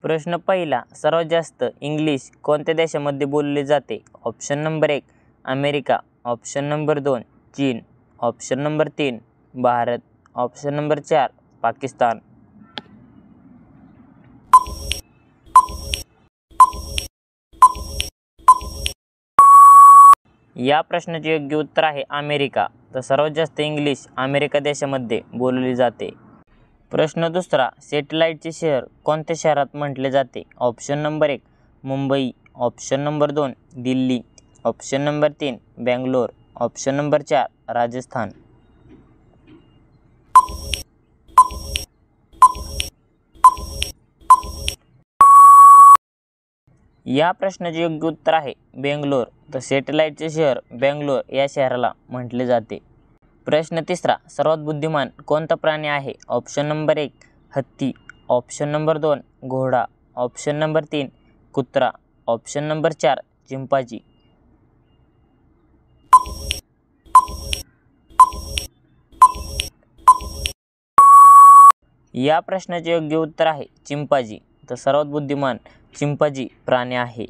प्रश्न पहिला, सर्वात जास्त इंग्लिश कोणत्या देशामध्ये बोलले जाते? Option number 1 America, option number 2 चीन, option number 3 Bharat, option number 4 Pakistan. या प्रश्नाचे योग्य उत्तर आहे अमेरिका. तर सर्वात जास्त इंग्लिश अमेरिका देशामध्ये बोलली जाते. प्रश्न दुसरा, सॅटेलाईटचे शहर कोणत्या शहरात म्हटले जाते? Option number 1 Mumbai, option number 2 Delhi, option number 3 Bangalore, option number 4 Rajasthan. या प्रश्नाचे योग्य उत्तर आहे बेंगलोर. तर सॅटेलाईटचे शहर बेंगलोर या शहराला म्हटले जाते. प्रश्न तिसरा, सर्वात बुद्धिमान कोणता प्राणी आहे? ऑप्शन नंबर 1 हत्ती, ऑप्शन नंबर 2 घोडा, ऑप्शन नंबर 3 कुत्रा, ऑप्शन नंबर 4 चिंपांझी. या प्रश्नाचे योग्य उत्तर आहे चिंपांझी. तर सर्वात बुद्धिमान चिंपांझी प्राणी आहे.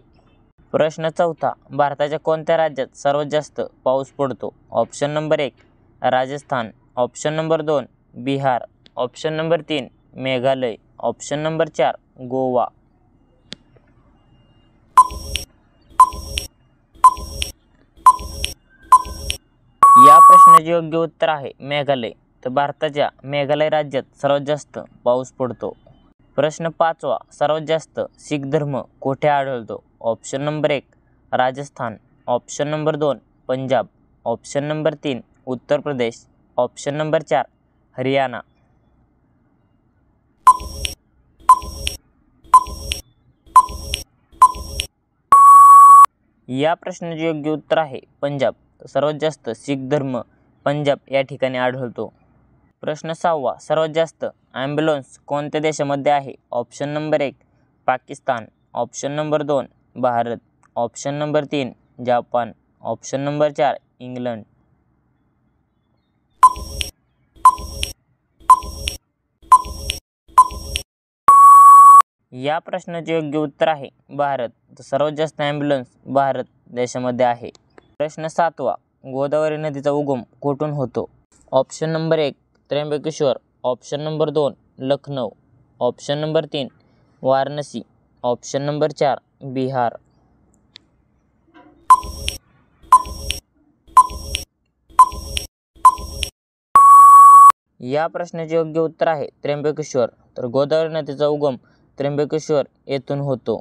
प्रश्न चौथा, भारताच्या कोणत्या राज्यात सर्वात जास्त पाऊस पडतो? Option number 1 Rajasthan, option number 2 Bihar, option number 3 Meghalaya, option number 4 Goa. या प्रश्नाचे योग्य उत्तर आहे मेघालय. तर भारताच्या मेघालय राज्यात सर्वात जास्त पाऊस पडतो. प्रश्न पाचवा, सर्वात जास्त शीख धर्म कोठे आढळतो? Option number 1 Rajasthan, option number 2 Punjab, option number 3 Uttar Pradesh, option number 4 Haryana. या प्रश्नाचे योग्य उत्तर आहे पंजाब. सर्वात जास्त शीख धर्म पंजाब या ठिकाणी आढळतो. प्रश्न सहावा, सर्वात जास्त ॲम्ब्युलन्स कोणत्या देशामध्ये आहे? Option number 1 Pakistan, option number 2 Bharat, option number 3 Japan, option number 4 England. या प्रश्नाचे योग्य उत्तर आहे भारत. तर सर्वात जास्त ॲम्ब्युलन्स भारत देशामध्ये आहे. प्रश्न सातवा, गोदावरी नदीचा उगम कुठून होतो? Option number 1 Trimbakeshwar, option number 2 Lucknow, option number 3 Varanasi, option number 4 Bihar. या प्रश्नाचे योग्य उत्तर आहे त्र्यंबकेश्वर. तर गोदावरी नदीचा उगम त्र्यंबकेश्वर येथून होतो.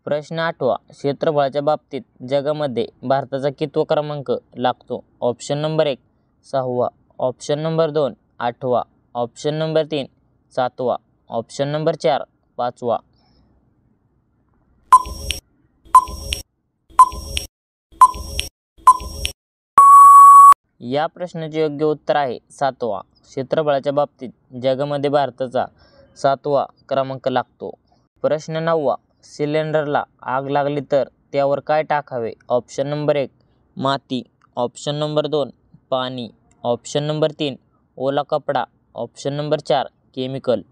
प्रश्न आठवा, क्षेत्रफळाच्या बाबतीत जगामध्ये भारताचा कितवा क्रमांक लागतो? ऑप्शन नंबर 1 6वा, ऑप्शन नंबर 2 8वा, ऑप्शन नंबर 3 7वा, ऑप्शन नंबर 4 5वा. या प्रश्नाचे योग्य उत्तर आहे 7वा. क्षेत्रफळाच्या बाबतीत जगामध्ये भारताचा 7वा क्रमांक लागतो. प्रश्न 9वा, सिलेंडरला आग लागली तर त्यावर काय टाकावे? ऑप्शन नंबर 1 माती, ऑप्शन नंबर 2 पाणी, ऑप्शन नंबर 3 ओला कपडा, ऑप्शन नंबर 4 केमिकल.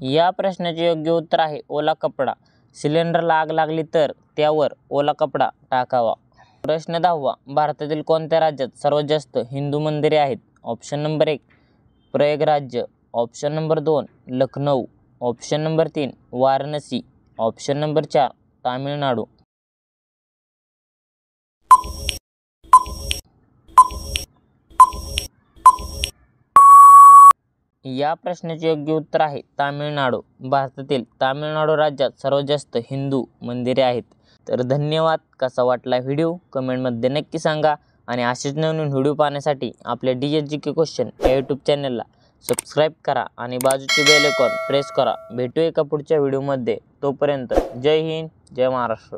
या प्रश्नाचे योग्य उत्तर आहे ओला कपडा. सिलेंडरला आग लागली तर त्यावर ओला कपडा टाकावा. प्रश्न 10वा, भारतातील कोणत्या राज्यात सर्वात जास्त हिंदू मंदिरे आहेत? Option number 1 Prayagraj, option number 2 Lucknow, option number 3 Varanasi, option number 4 Tamil Nadu. या प्रश्नाचे योग्य उत्तर आहे तामिळनाडू. भारतातील तामिळनाडू राज्यात सर्वात जास्त हिंदू मंदिरे आहेत. तर धन्यवाद. कसा वाटला व्हिडिओ कमेंटमध्ये नक्की सांगा आणि असेच नवीन व्हिडिओ पाहण्यासाठी आपल्या DSGK क्वेश्चन या यूट्यूब चॅनलला सबस्क्राईब करा आणि बाजूचे बेल आयकॉन प्रेस करा. भेटू एका पुढच्या व्हिडिओमध्ये. तोपर्यंत जय हिंद, जय महाराष्ट्र.